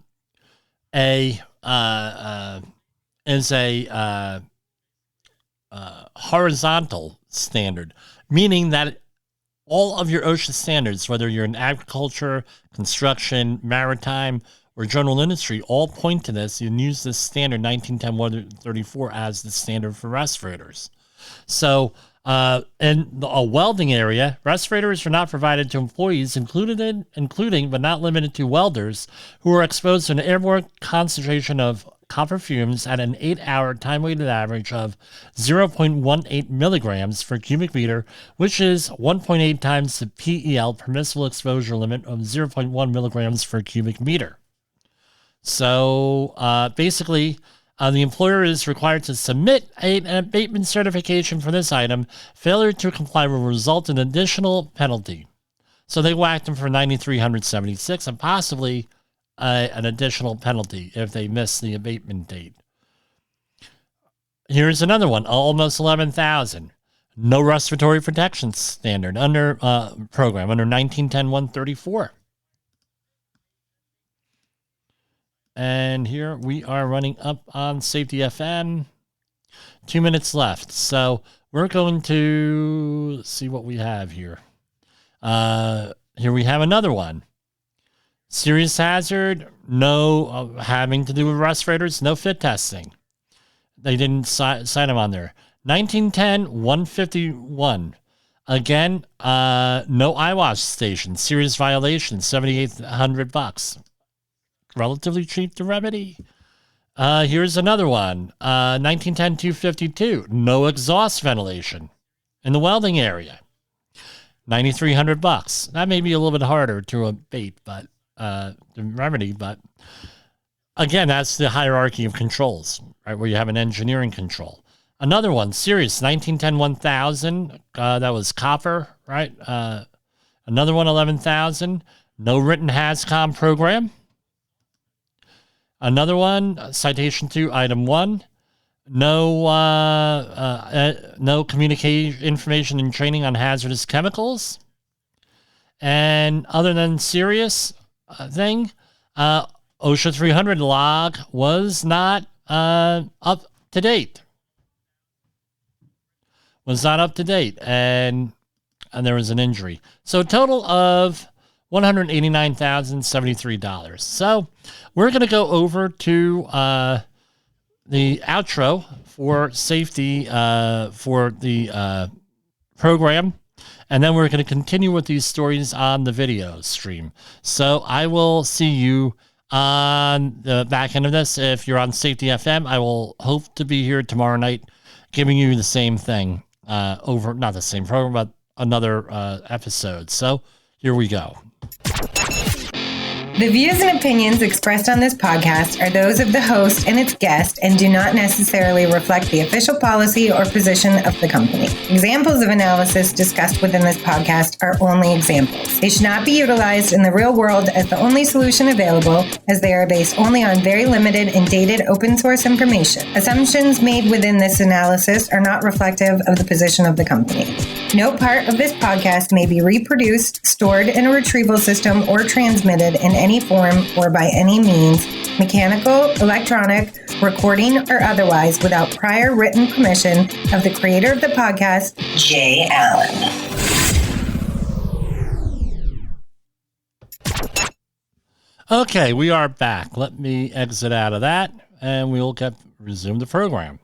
horizontal standard, meaning that all of your OSHA standards, whether you're in agriculture, construction, maritime, or general industry, all point to this. You can use this standard 1910-134 as the standard for respirators. So in a welding area, respirators are not provided to employees, including but not limited to welders, who are exposed to an airborne concentration of copper fumes at an 8-hour time-weighted average of 0.18 milligrams per cubic meter, which is 1.8 times the PEL permissible exposure limit of 0.1 milligrams per cubic meter. So basically, the employer is required to submit an abatement certification for this item. Failure to comply will result in additional penalty. So they whacked them for $9,376 and possibly an additional penalty if they miss the abatement date. Here's another one, almost $11,000. No respiratory protection standard under program under 1910-134. And here we are running up on Safety FM. 2 minutes left. So we're going to see what we have here. Here we have another one. Serious hazard, no having to do with respirators, no fit testing. They didn't sign them on there. 1910-151. Again, no eyewash station. Serious violation, $7,800. Relatively cheap to remedy. Here's another one. 1910-252. No exhaust ventilation in the welding area. $9,300. That may be a little bit harder to abate, but the remedy. But again, that's the hierarchy of controls, right? Where you have an engineering control. Another one, serious. 1910-1000. That was copper, right? Another one, 11,000. No written HAZCOM program. Another one, citation 2, item 1. No communication information and training on hazardous chemicals. And other than serious thing, OSHA 300 log was not up to date. And there was an injury. So a total of $189,073. So we're going to go over to the outro for safety for the program, and then we're going to continue with these stories on the video stream. So I will see you on the back end of this. If you're on Safety FM, I will hope to be here tomorrow night giving you the same thing over, not the same program, but another episode. So here we go. The views and opinions expressed on this podcast are those of the host and its guest and do not necessarily reflect the official policy or position of the company. Examples of analysis discussed within this podcast are only examples. They should not be utilized in the real world as the only solution available, as they are based only on very limited and dated open source information. Assumptions made within this analysis are not reflective of the position of the company. No part of this podcast may be reproduced, stored in a retrieval system, or transmitted in any form or by any means, mechanical, electronic, recording, or otherwise, without prior written permission of the creator of the podcast, Jay Allen. Okay, we are back. Let me exit out of that, and we'll resume the program.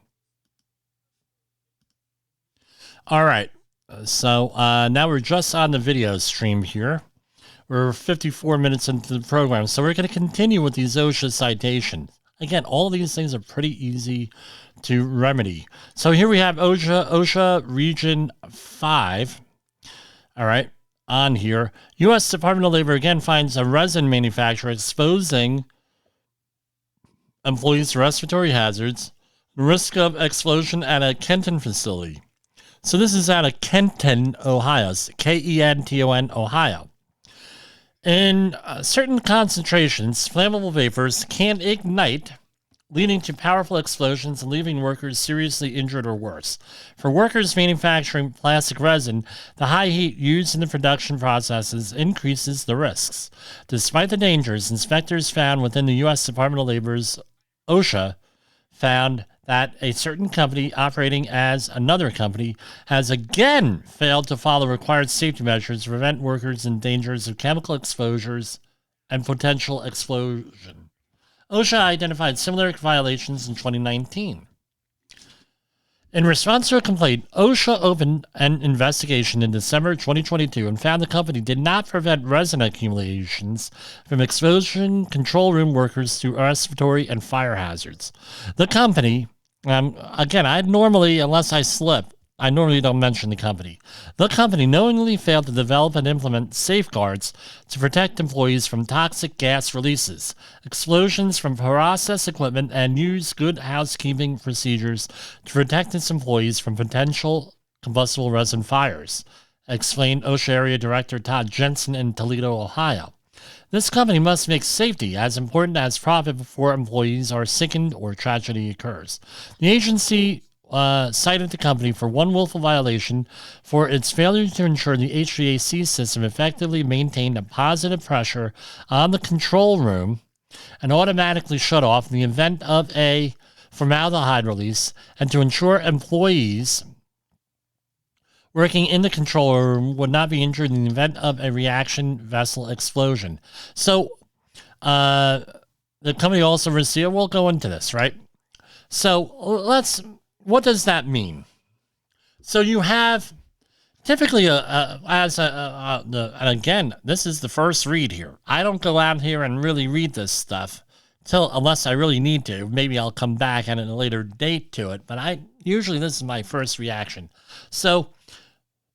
All right. So now we're just on the video stream here. We're 54 minutes into the program, so we're going to continue with these OSHA citations. Again, all these things are pretty easy to remedy. So here we have OSHA Region 5. All right, on here. U.S. Department of Labor again finds a resin manufacturer exposing employees to respiratory hazards, risk of explosion at a Kenton facility. So this is out of Kenton, Ohio, Kenton, Ohio. In certain concentrations, flammable vapors can ignite, leading to powerful explosions and leaving workers seriously injured or worse. For workers manufacturing plastic resin, the high heat used in the production processes increases the risks. Despite the dangers, inspectors found within the U.S. Department of Labor's OSHA found that a certain company operating as another company has again failed to follow required safety measures to prevent workers in dangers of chemical exposures and potential explosion. OSHA identified similar violations in 2019. In response to a complaint, OSHA opened an investigation in December 2022 and found the company did not prevent resin accumulations from explosion control room workers through respiratory and fire hazards. The company, again, unless I slip, I normally don't mention the company. The company knowingly failed to develop and implement safeguards to protect employees from toxic gas releases, explosions from process equipment, and use good housekeeping procedures to protect its employees from potential combustible resin fires, explained OSHA Area Director Todd Jensen in Toledo, Ohio. This company must make safety as important as profit before employees are sickened or tragedy occurs. The agency cited the company for one willful violation for its failure to ensure the HVAC system effectively maintained a positive pressure on the control room and automatically shut off in the event of a formaldehyde release, and to ensure employees working in the control room would not be injured in the event of a reaction vessel explosion. So the company also received, we'll go into this, right? So what does that mean? So you have typically and again, this is the first read here. I don't go out here and really read this stuff unless I really need to. Maybe I'll come back at a later date to it, but usually this is my first reaction. So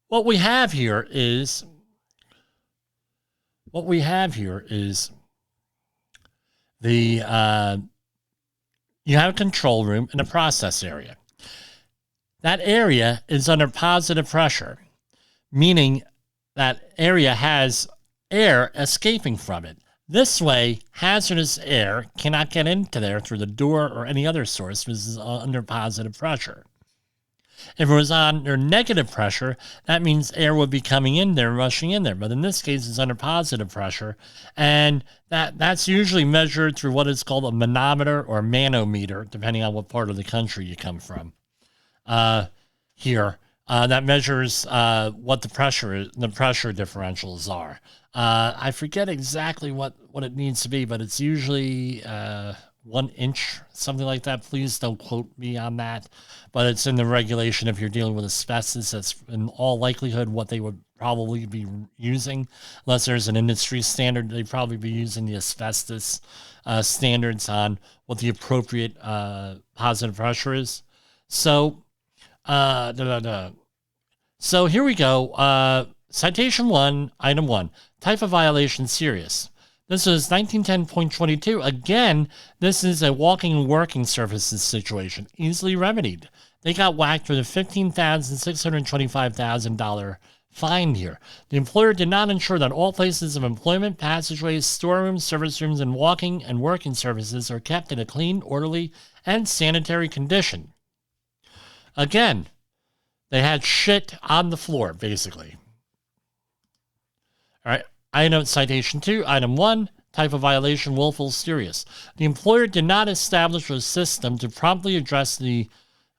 what we have here is the you have a control room and a process area. That area is under positive pressure, meaning that area has air escaping from it. This way, hazardous air cannot get into there through the door or any other source because it's under positive pressure. If it was under negative pressure, that means air would be coming in there, rushing in there. But in this case, it's under positive pressure. And that's usually measured through what is called a manometer or manometer, depending on what part of the country you come from. Here, that measures what the pressure differentials are. I forget exactly what it needs to be, but it's usually 1 inch, something like that. Please don't quote me on that, but it's in the regulation. If you're dealing with asbestos, that's in all likelihood what they would probably be using. Unless there's an industry standard, they'd probably be using the asbestos standards on what the appropriate positive pressure is. So, So here we go. Citation 1, item 1. Type of violation serious. This is 1910.22. Again, this is a walking and working surfaces situation, easily remedied. They got whacked with a $15,625,000 fine here. The employer did not ensure that all places of employment, passageways, storerooms, service rooms, and walking and working surfaces are kept in a clean, orderly, and sanitary condition. Again, they had shit on the floor, basically. All right. I note citation 2, item 1, type of violation, willful, serious. The employer did not establish a system to promptly address the,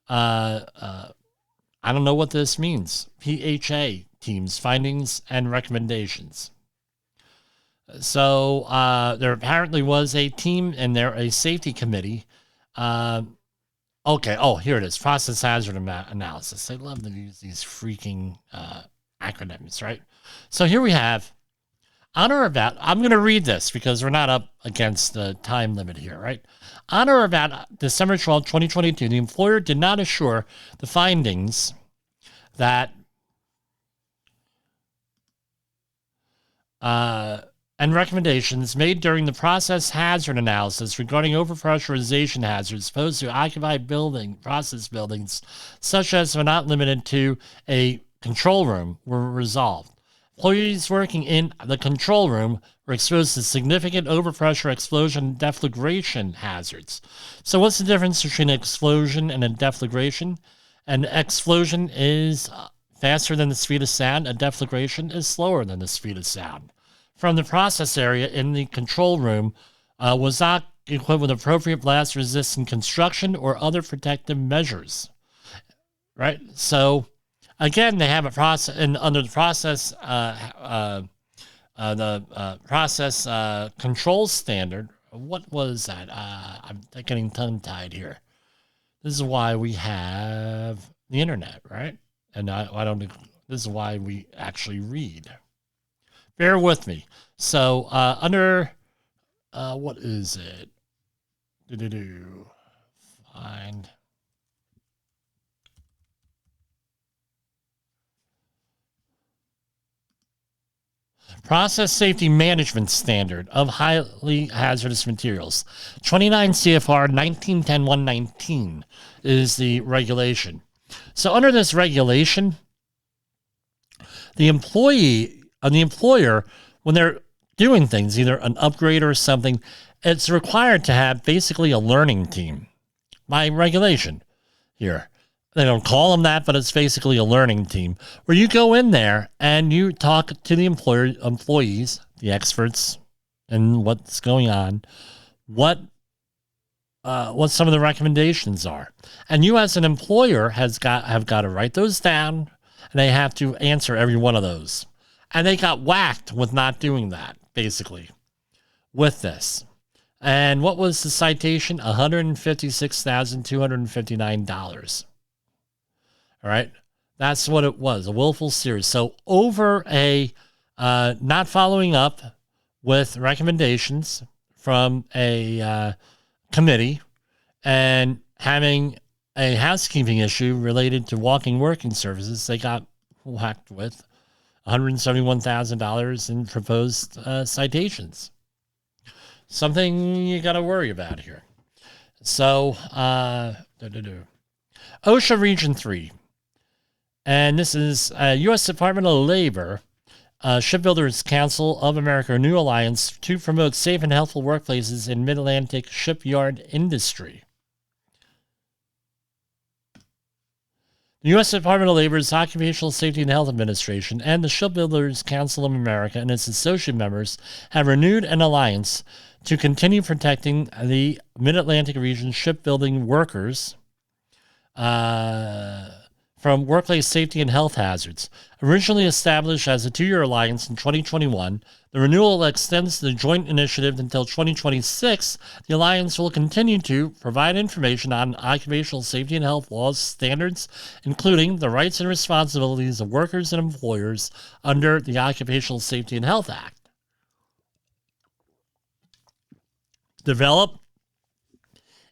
I don't know what this means, PHA team's findings and recommendations. So there apparently was a team and there a safety committee. Okay, here it is, process hazard analysis. I love to use these freaking acronyms, right? So here we have, on or about, I'm going to read this because we're not up against the time limit here, right? On or about December 12, 2022, the employer did not assure the findings that and recommendations made during the process hazard analysis regarding overpressurization hazards posed to occupied process buildings, such as but not limited to a control room, were resolved. Employees working in the control room were exposed to significant overpressure explosion and deflagration hazards. So what's the difference between an explosion and a deflagration? An explosion is faster than the speed of sound. A deflagration is slower than the speed of sound. From the process area in the control room was not equipped with appropriate blast-resistant construction or other protective measures. Right? So again, they have a process, and under the process, process control standard. What was that? I'm getting tongue-tied here. This is why we have the internet, right? And this is why we actually read. Bear with me. So under what is it? Find. Process Safety Management Standard of Highly Hazardous Materials. 29 CFR 1910-119 is the regulation. So under this regulation, the employer, when they're doing things, either an upgrade or something, it's required to have basically a learning team by regulation here. They don't call them that, but it's basically a learning team where you go in there and you talk to the employees, the experts, and what's going on, what some of the recommendations are. And you as an employer have got to write those down, and they have to answer every one of those. And they got whacked with not doing that, basically, with this. And what was the citation? $156,259. All right. That's what it was, a willful series. So over a not following up with recommendations from a committee and having a housekeeping issue related to walking working services, they got whacked with $171,000 in proposed citations. Something you got to worry about here. So, OSHA Region 3. And this is U.S. Department of Labor, Shipbuilders Council of America, New Alliance to promote safe and healthful workplaces in mid-Atlantic shipyard industry. The U.S. Department of Labor's Occupational Safety and Health Administration and the Shipbuilders Council of America and its associate members have renewed an alliance to continue protecting the mid-Atlantic region shipbuilding workers from workplace safety and health hazards. Originally established as a 2-year alliance in 2021, the renewal extends the joint initiative until 2026. The alliance will continue to provide information on occupational safety and health laws, standards, including the rights and responsibilities of workers and employers under the Occupational Safety and Health Act. Develop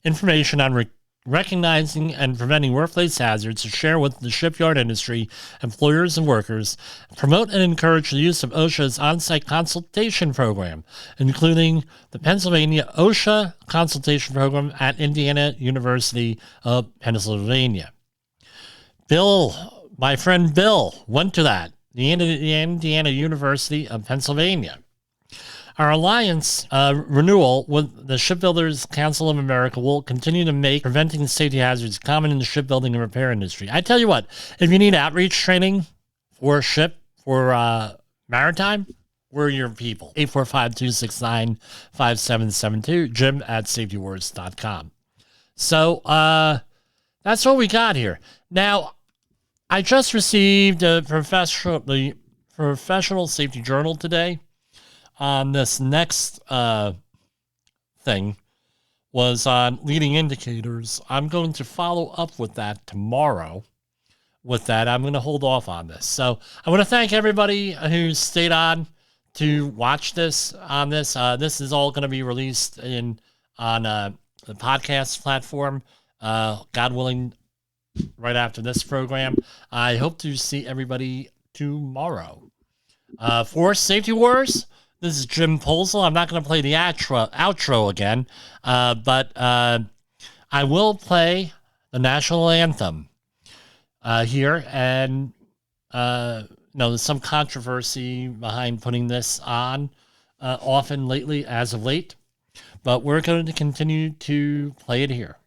information on recognizing and preventing workplace hazards to share with the shipyard industry, employers, and workers, promote and encourage the use of OSHA's on-site consultation program, including the Pennsylvania OSHA consultation program at Indiana University of Pennsylvania. Bill, my friend Bill, went to that, the Indiana University of Pennsylvania. Our alliance renewal with the Shipbuilders Council of America will continue to make preventing safety hazards common in the shipbuilding and repair industry. I tell you what, if you need outreach training for maritime, we're your people. 845-269-5772, jim@safetywars.com. So that's what we got here. Now, I just received the Professional Safety Journal today. On this next thing was on leading indicators. I'm going to follow up with that tomorrow. With that, I'm going to hold off on this. So I want to thank everybody who stayed on to watch this on this. This is all going to be released on the podcast platform, God willing, right after this program. I hope to see everybody tomorrow. For Safety Wars, this is Jim Polzel. I'm not going to play the outro again, but I will play the national anthem here. And, there's some controversy behind putting this on often lately, as of late, but we're going to continue to play it here.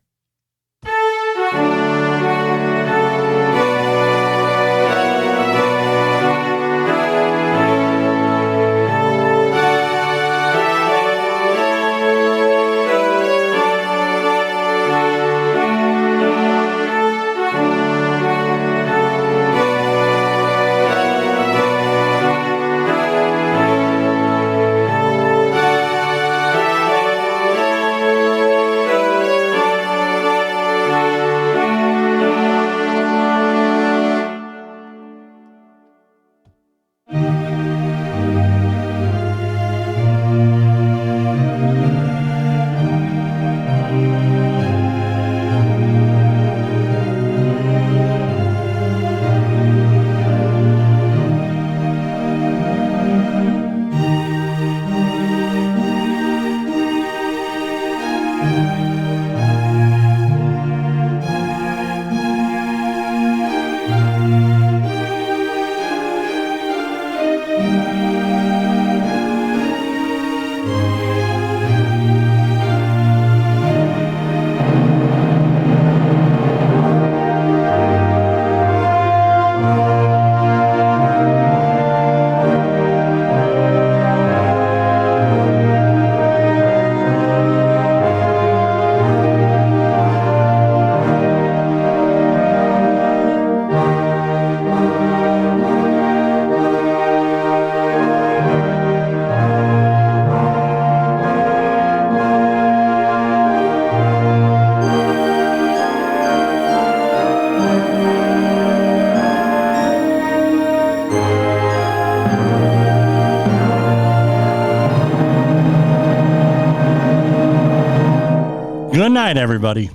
Good night, everybody.